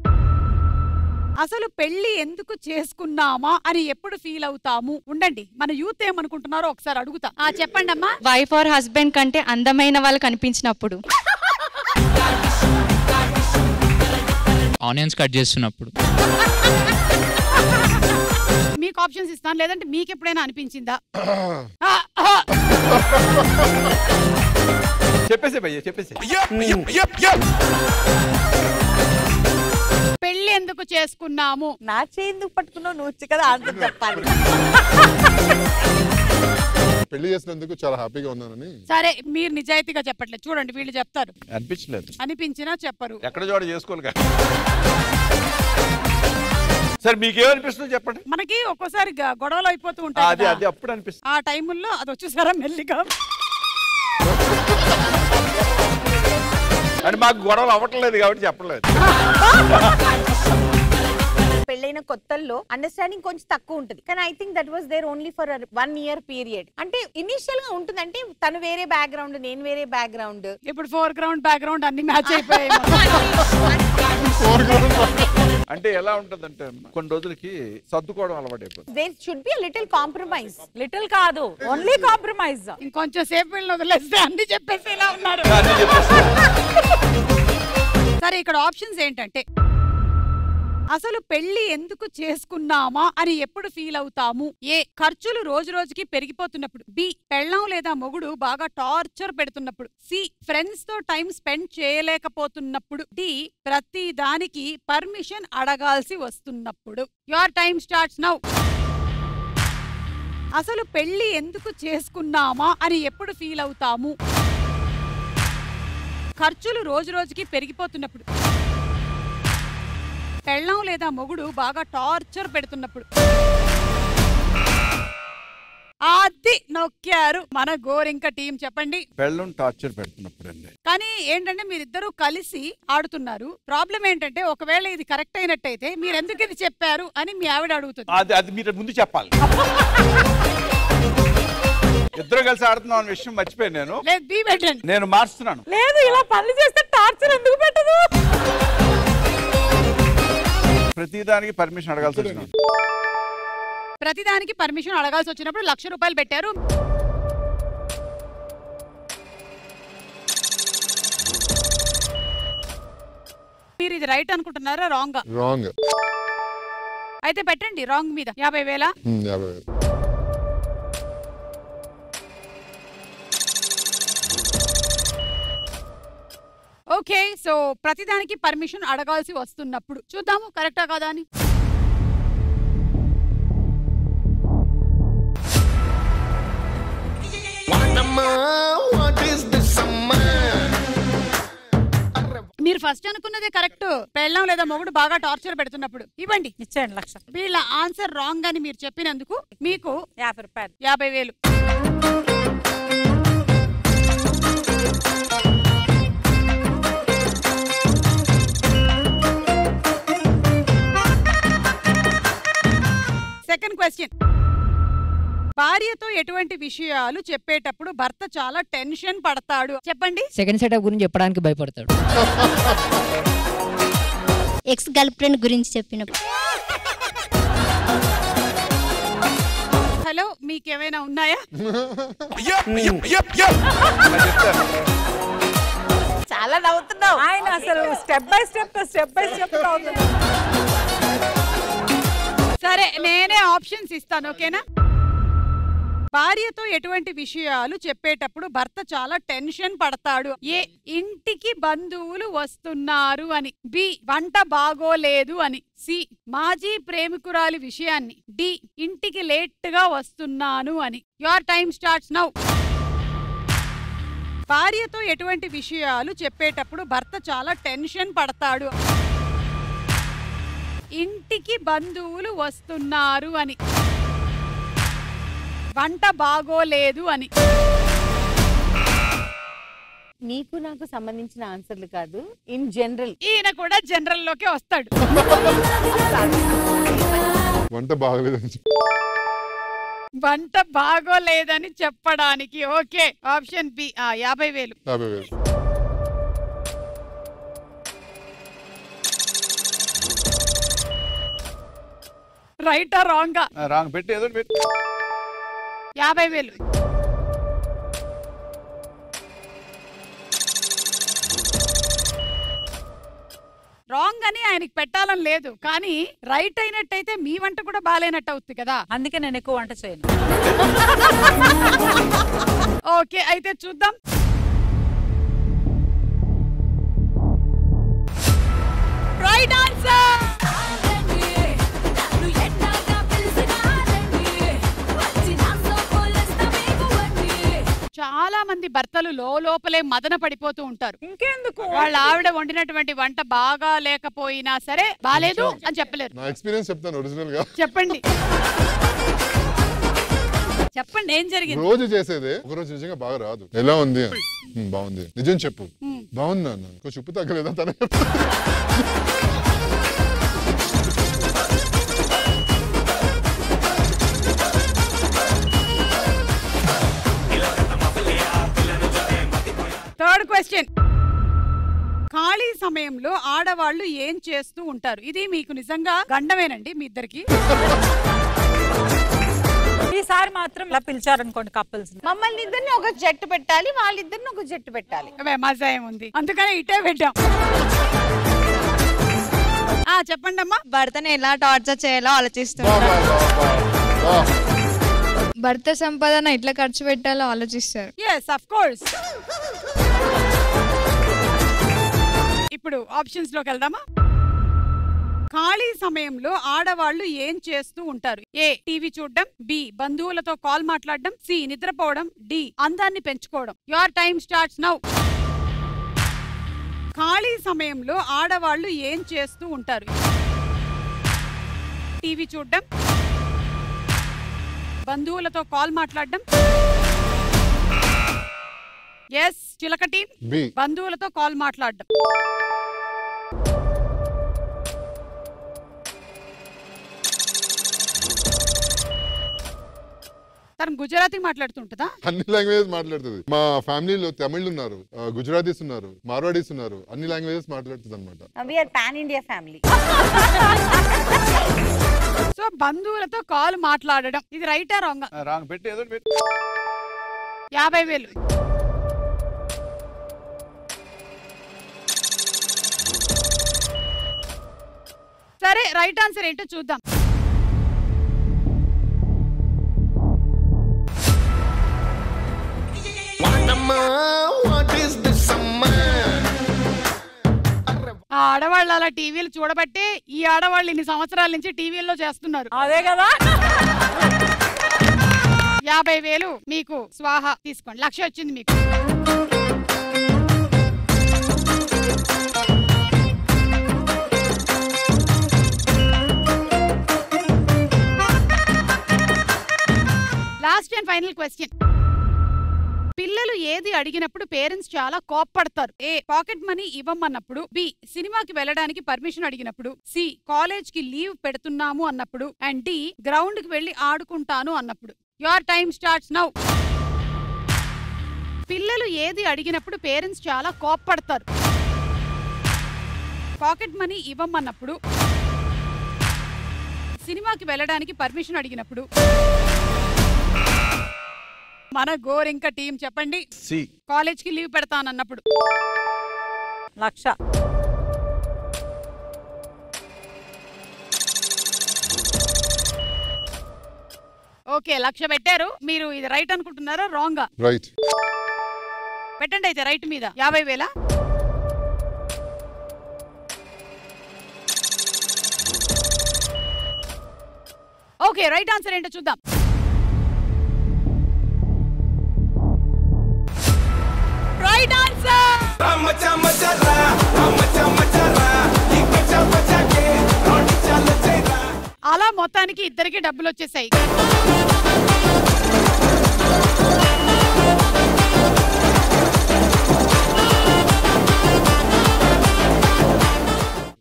అసలు పెళ్లి ఎందుకు చేసుకున్నామా అని ఎప్పుడు ఫీల్ అవుతాము? ఉండండి, మన యూత్ ఏమనుకుంటున్నారో ఒకసారి అడుగుతా. చెప్పండి అమ్మా. వైఫ్ ఆర్ హస్బెండ్ కంటే అందమైన వాళ్ళు కనిపించినప్పుడు. ఆనియన్స్ కట్ చేస్తున్నప్పుడు. మీకు ఆప్షన్స్ ఇస్తాను, లేదంటే మీకు ఎప్పుడైనా అనిపించిందా? చెప్పేసి. పెళ్లి ఎందుకు చేసుకున్నాము? నా చేందుకు పట్టుకున్నావు, నువ్వు కదా ఆన్సర్ చెప్పాలి. పెళ్లి చేసినందుకు చాలా హ్యాపీగా ఉన్నానని. సరే, మీరు నిజాయితీగా చెప్పట్లేదు. చూడండి, వీళ్ళు చెప్తారు. అనిపించినా చెప్పరు. ఎక్కడ చోట చేసుకోవాలి కదా. సరే, మీకేమనిపిస్తుంది చెప్పండి. మనకి ఒక్కోసారి గొడవలు అయిపోతూ ఉంటాయి, అది అప్పుడు అనిపిస్తుంది. ఆ టైముల్లో అది వచ్చేసారా మెల్లిగా. అంటే మాకు గొడవలు అవ్వట్లేదు కాబట్టి చెప్పలేదు. పెళ్ళైన కొత్తల్లో అండర్స్టాండింగ్ కొంచెం తక్కువ ఉంటుంది, కానీ I think that was there only for 1 year period. అంటే ఇనిషియల్ గా ఉంటుంది, అంటే తను వేరే బ్యాక్గ్రౌండ్, నేను వేరే బ్యాక్గ్రౌండ్. ఇప్పుడు ఫోర్గ్రౌండ్ బ్యాక్గ్రౌండ్ అన్ని మ్యాచ్ అయిపోయాయి. అంటే ఎలా ఉంటదంటే, కొన్ని రోజులకి సర్దుకోవడం అలవాటు అయిపోతుంది. There should be little compromise. Little కాదు, ఓన్లీ కాంప్రమైజ్. ఇంకొంచెం సేపు వీళ్ళని వదిలేస్తే అన్ని చెప్పేసి ఇలా ఉన్నారు. సరే, ఇక్కడ ఆప్షన్స్ ఏంటంటే, అసలు పెళ్లి ఎందుకు చేసుకున్నామా అని ఎప్పుడు ఫీల్ అవుతాము? ఏ, ఖర్చులు రోజు రోజుకి పెరిగిపోతున్నప్పుడు. బి, పెళ్ళం లేదా మొగుడు బాగా టార్చర్ పెడుతున్నప్పుడు. సి, ఫ్రెండ్స్ తో టైం స్పెండ్ చేయలేకపోతున్నప్పుడు. డి, ప్రతి దానికి పర్మిషన్ అడగాల్సి వస్తున్నప్పుడు. Your time starts now. అసలు పెళ్లి ఎందుకు చేసుకున్నామా అని ఎప్పుడు ఫీల్ అవుతాము? ఖర్చులు రోజు రోజుకి పెరిగిపోతున్నప్పుడు. పెళ్ళం లేదా మొగుడు బాగా టార్చర్ పెడుతున్నప్పుడు. అది నొక్కారు మన గోరింక టీం. చెప్పండి. పెళ్ళం టార్చర్ పెడుతున్నప్పుడు అండి. కానీ ఏంటంటే మీరిద్దరూ కలిసి ఆడుతున్నారు. ప్రాబ్లం ఏంటంటే, ఒకవేళ ఇది కరెక్ట్ అయినట్టయితే మీరు ఎందుకు ఇది చెప్పారు అని మీ ఆవిడ అడుగుతుంది. అది మీరు ముందు చెప్పాలి. ఇద్దరు కలిసి ఆడుతున్నాం అనే విషయం మర్చిపోయాను నేను. లేదు, బీ పెట్టండి. నేను మార్చుతున్నాను. లేదు, ఇలా పనులు చేస్తే టార్చర్ ఎందుకు పెట్టదు? ప్రతిదానికి పర్మిషన్ అడగాల్సి వచ్చింది. ప్రతిదానికి పర్మిషన్ అడగాల్సి వచ్చినప్పుడు 1,00,000 రూపాయలు పెట్టారు. మీరు ఇది రైట్ అనుకుంటున్నారా రాంగ్? రాంగ్. అయితే పెట్టండి రాంగ్ మీద 50,000. 50,000. ఓకే, సో ప్రతిదానికి పర్మిషన్ అడగాల్సి వస్తున్నప్పుడు చూద్దాము కరెక్టా కాదా అని. మీరు ఫస్ట్ అనుకున్నదే కరెక్ట్. పెళ్ళం లేదా మొగుడు బాగా టార్చర్ పెడుతున్నప్పుడు ఇవ్వండి. ఇచ్చేయండి 1,00,000. వీళ్ళ ఆన్సర్ రాంగ్ అని మీరు చెప్పినందుకు మీకు 50 రూపాయలు. 50,000. Second question. భార్యతో ఎటువంటి విషయాలు చెప్పేటప్పుడు భర్త చాలా టెన్షన్ పడతాడు? చెప్పండి. సెకండ్ సెటప్ గురించి చెప్పడానికి భయపడతాడు. ఎక్స్ గర్ల్ ఫ్రెండ్ గురించి చెప్పినప్పుడు. హలో, మీకేమైనా ఉన్నాయా? చాలా నవ్వుతున్నావు. ఆయన అసలు స్టెప్ బై స్టెప్ నవ్వుతున్నాడు. సరే, నేనే ఆప్షన్స్ ఇస్తాను, ఓకేనా? భార్యతో ఎటువంటి విషయాలు చెప్పేటప్పుడు భర్త చాలా టెన్షన్ పడతాడు? ఏ, ఇంటికి బంధువులు వస్తున్నారు అని. బి, వంట బాగోలేదు అని. సి, మాజీ ప్రేమికురాలి విషయాన్ని. డి, ఇంటికి లేట్ గా వస్తున్నాను అని. Your time starts now. భార్యతో ఎటువంటి విషయాలు చెప్పేటప్పుడు భర్త చాలా టెన్షన్ పడతాడు? ఇంటికి బంధువులు వస్తున్నారు అని. వంట బాగోలేదు అని. నీకు నాకు సంబంధించిన ఆన్సర్లు కాదు, ఇన్ జనరల్. ఈయన కూడా జనరల్ లోకే వస్తాడు. వంట బాగలేదని వంట బాగోలేదని చెప్పడానికి. Okay, option B 50,000. 50,000. రైటా రాంగా? రాంగ్. పెట్టి ఏదో పెట్టి 50,000. రాంగ్ అని ఆయనకి పెట్టాలని లేదు, కానీ రైట్ అయినట్టయితే మీ వంట కూడా బాగాలేనట్టు అవుతుంది కదా. అందుకే నేను ఎక్కువ వంట చేయను. ఓకే, అయితే చూద్దాం. Right answer. చాలా మంది భర్తలు లోపలే మదన పడిపోతూ ఉంటారు. ఇంకెందుకు, వాళ్ళ ఆవిడ వండినటువంటి వంట బాగా లేకపోయినా సరే బాలేదు అని చెప్పలేరు. నా ఎక్స్పీరియన్స్ చెప్తాను ఒరిజినల్ గా. చెప్పండి చెప్పండి, ఏం జరిగింది? రోజు చేసేదే ఒకరోజు నిజంగా బాగా రాదు. ఎలా ఉంది? బాగుంది. నిజం చెప్పు. బాగుంది అన్న, కొంచెం ఉప్పు తగ్గలేదా? తన థర్డ్ క్వశ్చన్. ఖాళీ సమయంలో ఆడవాళ్ళు ఏం చేస్తూ ఉంటారు? ఇది మీకు నిజంగా గండమేనండి మీ ఇద్దరికి. ఈసారి మాత్రం ఇలా పిలిచారనుకోండి కపుల్స్, మమ్మల్ని ఇద్దరిని ఒక జట్టు పెట్టాలి, వాళ్ళిద్దరిని ఒక జట్టు పెట్టాలి. మజా ఏముంది, అందుకనే ఇటే పెట్టాం. చెప్పండి అమ్మా. భర్తని ఎలా టార్చర్ చేయాలో ఆలోచిస్తున్నారు. భర్త సంపాదన ఎట్లా ఖర్చు పెట్టాలో ఆలోచిస్తారు. yes of course. ఇప్పుడు ఆప్షన్స్ లోకి వెళ్దామా? ఖాళీ సమయంలో ఆడవాళ్ళు ఏం చేస్తూ ఉంటారు? ఏ, టీవీ చూడడం. బి, బంధువులతో కాల్ మాట్లాడడం. సి, నిద్రపోవడం. డి, అందాన్ని పెంచుకోవడం. Your time starts now. ఖాళీ సమయంలో ఆడవాళ్ళు ఏం చేస్తూ ఉంటారు? టీవీ చూడడం, బంధువులతో కాల్ మాట్లాడడం. ఎస్, చిలక టీం. బంధువులతో కాల్ మాట్లాడడం. తను గుజరాతీ మాట్లాడుతుంటదా? అన్ని లాంగ్వేజెస్ మాట్లాడుతుంది. మా ఫ్యామిలీలో తమిళ్ ఉన్నారు, గుజరాతీస్ ఉన్నారు, మార్వాడీస్ ఉన్నారు, అన్ని లాంగ్వేజెస్ మాట్లాడుతుంది అనమాట. We are pan India family. So బంధువులతో కాల్ మాట్లాడడం, ఇది రైటా రాంగ్? రాంగ్. పెట్టి ఏదో పెట్టి 50,000. సరే, రైట్ ఆన్సర్ ఏంటో చూద్దాం. ఆ ఆడవాళ్ళు అలా టీవీలు చూడబట్టే ఈ ఆడవాళ్ళు ఇన్ని సంవత్సరాల నుంచి టీవీల్లో చేస్తున్నారు. అదే కదా. 50,000 మీకు స్వాహా. తీసుకోండి, 1,00,000 వచ్చింది మీకు. Last and final question. పిల్లలు ఏది అడిగినప్పుడు పేరెంట్స్ చాలా కోప్పడతారు? ఏ, పాకెట్ మనీ ఇవ్వమన్నప్పుడు, బి, సినిమాకి వెళ్ళడానికి పర్మిషన్ అడిగినప్పుడు, సి, కాలేజ్ కి లీవ్ పెడుతున్నాము అన్నప్పుడు, అండ్ డి, గ్రౌండ్ కి వెళ్లి ఆడుకుంటాను అన్నప్పుడు. Your time starts now. పిల్లలు ఏది అడిగినప్పుడు పేరెంట్స్ చాలా కోప్పడతారు? పాకెట్ మనీ ఇవ్వమన్నప్పుడు, సినిమాకి వెళ్ళడానికి పర్మిషన్ అడిగినప్పుడు. మన గోరింక టీం చెప్పండి. కాలేజ్ కి లీవ్ పెడతానన్నప్పుడు. 1,00,000. ఓకే, 1,00,000 పెట్టారు. మీరు ఇది రైట్ అనుకుంటున్నారా రాంగా? రైట్. పెట్టండి అయితే రైట్ మీద 50,000. ఓకే, రైట్ ఆన్సర్ ఏంటో చూద్దాం. Right answer. అలా మొత్తానికి ఇద్దరికి డబ్బులు వచ్చేసాయి.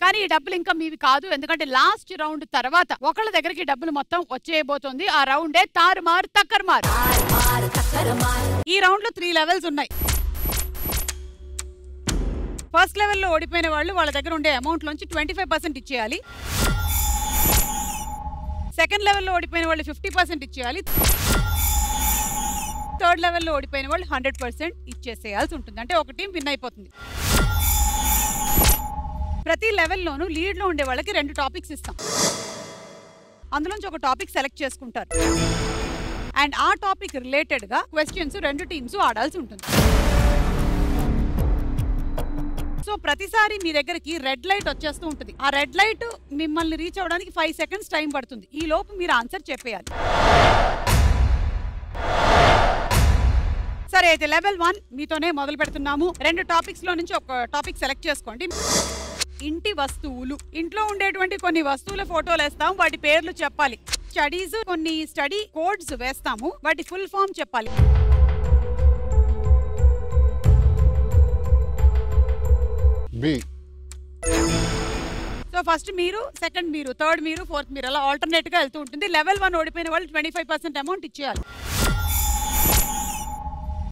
కానీ ఈ డబ్బులు ఇంకా మీవి కాదు, ఎందుకంటే లాస్ట్ రౌండ్ తర్వాత ఒకళ్ళ దగ్గరికి డబ్బులు మొత్తం వచ్చేయబోతోంది. ఆ రౌండే తారుమారు తక్కర్మారు. ఈ రౌండ్ లో 3 లెవెల్స్ ఉన్నాయి. ఫస్ట్ లెవెల్లో ఓడిపోయిన వాళ్ళు వాళ్ళ దగ్గర ఉండే అమౌంట్ లోంచి 25% ఇచ్చేయాలి. సెకండ్ లెవెల్లో ఓడిపోయిన వాళ్ళు 50% ఇచ్చేయాలి. థర్డ్ లెవెల్లో ఓడిపోయిన వాళ్ళు 100% ఇచ్చేసేయాల్సి ఉంటుంది. అంటే ఒక టీం విన్ అయిపోతుంది. ప్రతి లెవెల్లోనూ లీడ్లో ఉండే వాళ్ళకి 2 టాపిక్స్ ఇస్తాం. అందులోంచి ఒక టాపిక్ సెలెక్ట్ చేసుకుంటారు. అండ్ ఆ టాపిక్ రిలేటెడ్గా క్వశ్చన్స్ 2 టీమ్స్ ఆడాల్సి ఉంటుంది. సో ప్రతిసారి మీ దగ్గరికి రెడ్ లైట్ వచ్చేస్తూ ఉంటుంది. ఆ రెడ్ లైట్ మిమ్మల్ని రీచ్ అవ్వడానికి 5 సెకండ్స్ టైం పడుతుంది. ఈ లోపు మీరు ఆన్సర్ చెప్పేయాలి. సరే, అయితే లెవెల్ 1 మీతోనే మొదలు పెడుతున్నాము. 2 టాపిక్స్ లో నుంచి ఒక టాపిక్ సెలెక్ట్ చేసుకోండి. ఇంటి వస్తువులు. ఇంట్లో ఉండేటువంటి కొన్ని వస్తువుల ఫోటోలు వేస్తాము, వాటి పేర్లు చెప్పాలి. స్టడీస్, కొన్ని స్టడీ కోడ్స్ వేస్తాము, వాటి ఫుల్ ఫామ్ చెప్పాలి. బి. సో ఫస్ట్ మీరు, సెకండ్ మీరు, థర్డ్ మీరు, ఫోర్త్ మీరు, అలా ఆల్టర్నేట్ గా వెళ్తూ ఉంటుంది. లెవెల్ 1 ఓడిపోయిన వాళ్ళు 25% అమౌంట్ ఇచ్చేయాలి.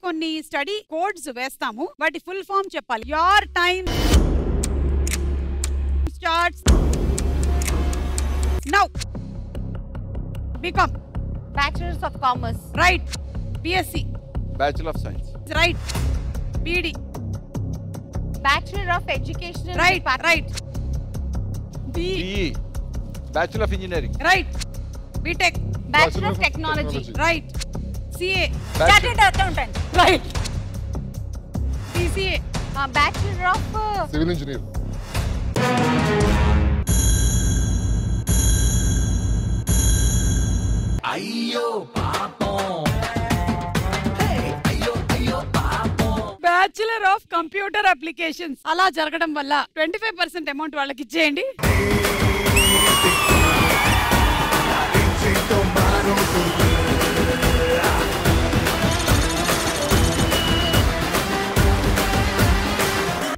కొన్ని స్టడీ కోడ్స్ వేస్తాము, వాటి ఫుల్ ఫామ్ చెప్పాలి. Your time starts now. BCom, bachelors of commerce. Right. BSc, bachelor of science. Right. BEd, bachelor of education. Right. Right. BE, bachelor of engineering. Right. BTech, bachelor of technology. Right. CA, chartered accountant. Right. CCA, bachelor of civil engineer. అయ్యో పాపం, అయ్యో అయ్యో పాపం. Bachelor of computer applications. అలా జరగడం వల్ల 25% amount వాళ్ళకి ఇచ్చేయండి.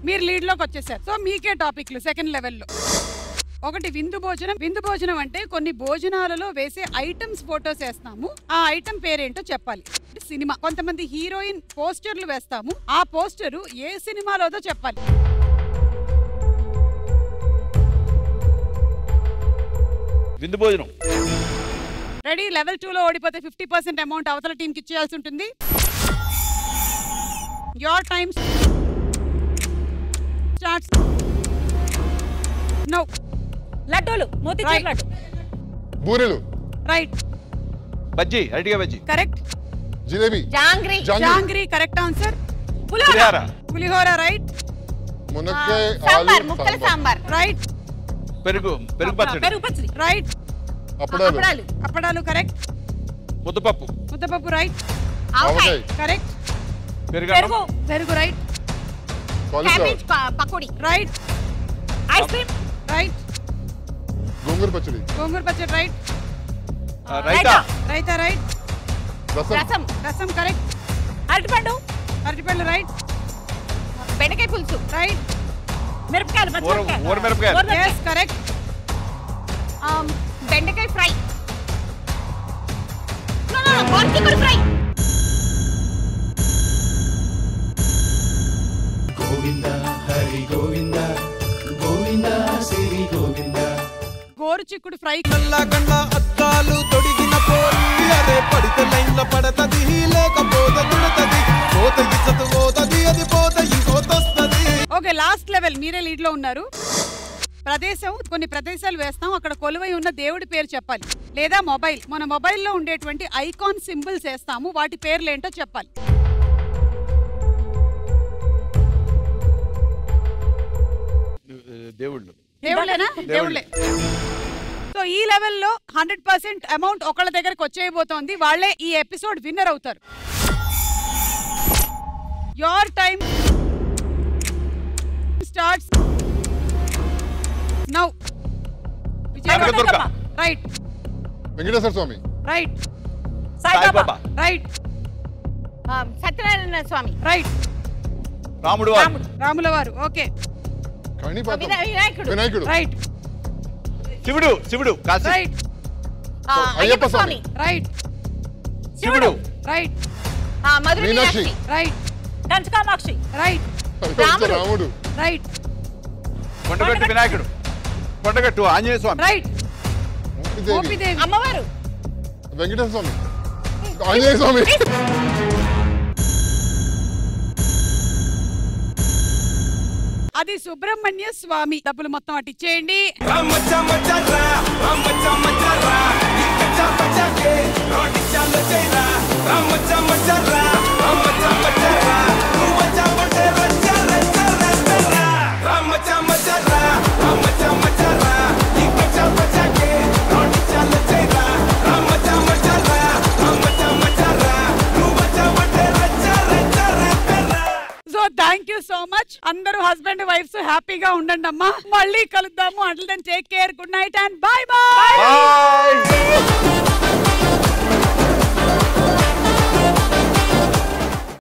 మీరు లీడ్ లోకి వచ్చేసారు. సో మీకే టాపిక్లు సెకండ్ లెవెల్లో. ఒకటి విందు భోజనం. విందు భోజనం అంటే కొన్ని భోజనాలలో వేసే ఐటమ్స్ ఫోటోస్ వేస్తాము, ఆ ఐటమ్ పేరేంటో చెప్పాలి. సినిమా, కొంతమంది హీరోయిన్ పోస్టర్లు వేస్తాము, ఆ పోస్టరు ఏ సినిమాలోదో చెప్పాలి. విందు భోజనం. రెడీ? లెవెల్ 2 లో ఓడిపోతే 50% అమౌంట్ అవతల టీమ్ కి ఇచ్చేయాల్సి ఉంటుంది. Your time starts now. లడ్డూలు, మోతీచూర్ లడ్డు. బూరెలు. రైట్. బజ్జీ, అరటిగా bajji. Correct. Jalebi. Jangri. Jangri correct answer. Pulihora. Pulihora right. మునక్కాయ సాంబార్, ముక్కల సాంబార్. రైట్. పెరుగు పచ్చడి. పెరుగు పచ్చడి రైట్. అప్పడాలు. అప్పడాలు కరెక్ట్. ముద్దపప్పు రైట్. ఆవకాయ. కరెక్ట్. పెరుగు right. Cabbage pakodi. Right. Ice cream. Right. గోంగూర పచ్చడి. Right. Raita right. Rasam correct. అరటిపండు రైట్. బెండకాయ పులుసు. రైట్. మిరపకాయలు. yes correct. బెండకాయ ఫ్రై. గోరుచిక్కుడు ఫ్రై. గోవింద హరి గోవింద గోవింద శ్రీ గోవింద. గోరుచిక్కుడు ఫ్రై. నల్లగండ అద్దాలు తొడిగిన పోరి అరే పడితే లైన్ల పడతది లేకపోతే తిడతది పోత ఇచ్చత పోతది అది పోత ఇంకోతొస్తది. ఓకే లాస్ట్ లెవెల్ మీరే లీడ్ లో ఉన్నారు. ప్రదేశం కొన్ని ప్రదేశాలు వేస్తాం, అక్కడ కొలువై ఉన్న దేవుడి పేరు చెప్పాలి. లేదా మొబైల్, మన మొబైల్లో ఉండేటువంటి ఐకాన్ సింబల్స్ వేస్తాము, వాటి పేర్లు ఏంటో చెప్పాలి. దేవుళ్ళేనా? దేవుళ్ళే. సో ఈ లెవెల్లో 100% అమౌంట్ ఒకళ్ళ దగ్గరకు వచ్చేయబోతోంది. వాళ్ళే ఈ ఎపిసోడ్ విన్నర్ అవుతారు. Your time starts now. Right. Venkateswara Swamy. Right. Saibaba. Right. Satyanarayana Swamy. Right. రాముల వారు. ఓకే. వినాయకుడు. రైట్. శివుడు. రైట్. అయ్యప్ప స్వామి. రైట్. శివుడు. రైట్. మధుర మీనాక్షి. మీనాక్షి. రైట్. కంచకామాక్షి. రైట్. రాముడు. రైట్. కొండగట్టు వినాయకుడు. కొండగట్టు ఆంజనేయ స్వామి. రైట్. గోపిదేవి. అమ్మవారు. వెంకటేశ్వర స్వామి. ఆంజనేయ స్వామి. అది సుబ్రహ్మణ్య స్వామి. డబ్బులు మొత్తం అటు ఇచ్చేయండి. So thank you so much. అందరూ హస్బెండ్ వైఫ్స్ హ్యాపీగా ఉండండి అమ్మా. మళ్ళీ కలుద్దాము. Until then take care. Good night and bye by.